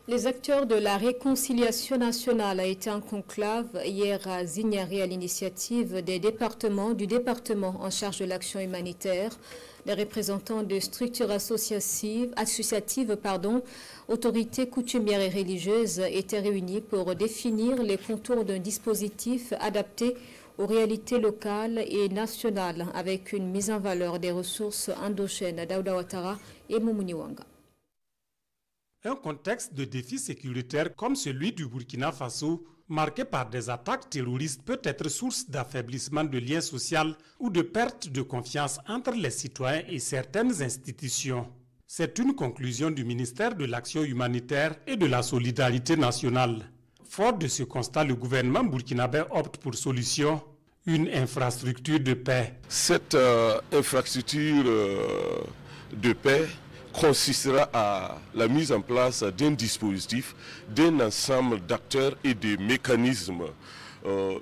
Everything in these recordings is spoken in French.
Les acteurs de la réconciliation nationale a été en conclave hier à Zignari à l'initiative du département en charge de l'action humanitaire. Les représentants de structures associatives, autorités coutumières et religieuses étaient réunis pour définir les contours d'un dispositif adapté aux réalités locales et nationales avec une mise en valeur des ressources endogènes d'Aouda Ouattara et Moumouni Wanga. Un contexte de défi sécuritaire comme celui du Burkina Faso, marqué par des attaques terroristes, peut être source d'affaiblissement de liens sociaux ou de perte de confiance entre les citoyens et certaines institutions. C'est une conclusion du ministère de l'Action humanitaire et de la solidarité nationale. Fort de ce constat, le gouvernement burkinabé opte pour solution une infrastructure de paix. Cette infrastructure de paix consistera à la mise en place d'un dispositif, d'un ensemble d'acteurs et de mécanismes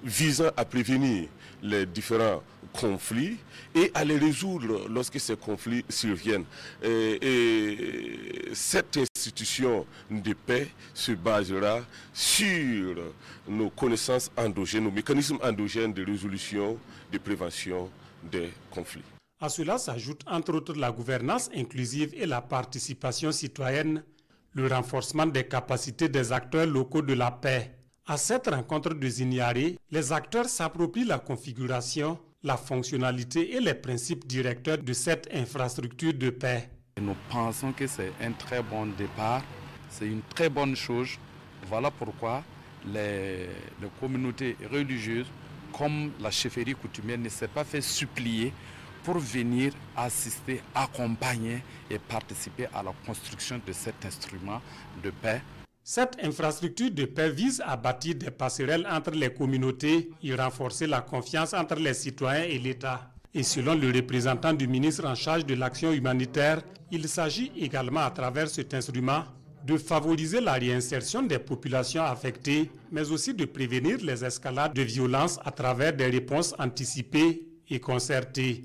visant à prévenir les différents conflits et à les résoudre lorsque ces conflits surviennent. Et cette institution de paix se basera sur nos connaissances endogènes, nos mécanismes endogènes de résolution, de prévention des conflits. À cela s'ajoute entre autres la gouvernance inclusive et la participation citoyenne, le renforcement des capacités des acteurs locaux de la paix. À cette rencontre de Zignari, les acteurs s'approprient la configuration, la fonctionnalité et les principes directeurs de cette infrastructure de paix. Nous pensons que c'est un très bon départ, c'est une très bonne chose. Voilà pourquoi les communautés religieuses, comme la chefferie coutumière, ne s'est pas fait supplier pour venir assister, accompagner et participer à la construction de cet instrument de paix. Cette infrastructure de paix vise à bâtir des passerelles entre les communautés et renforcer la confiance entre les citoyens et l'État. Et selon le représentant du ministre en charge de l'action humanitaire, il s'agit également à travers cet instrument de favoriser la réinsertion des populations affectées, mais aussi de prévenir les escalades de violence à travers des réponses anticipées et concertées.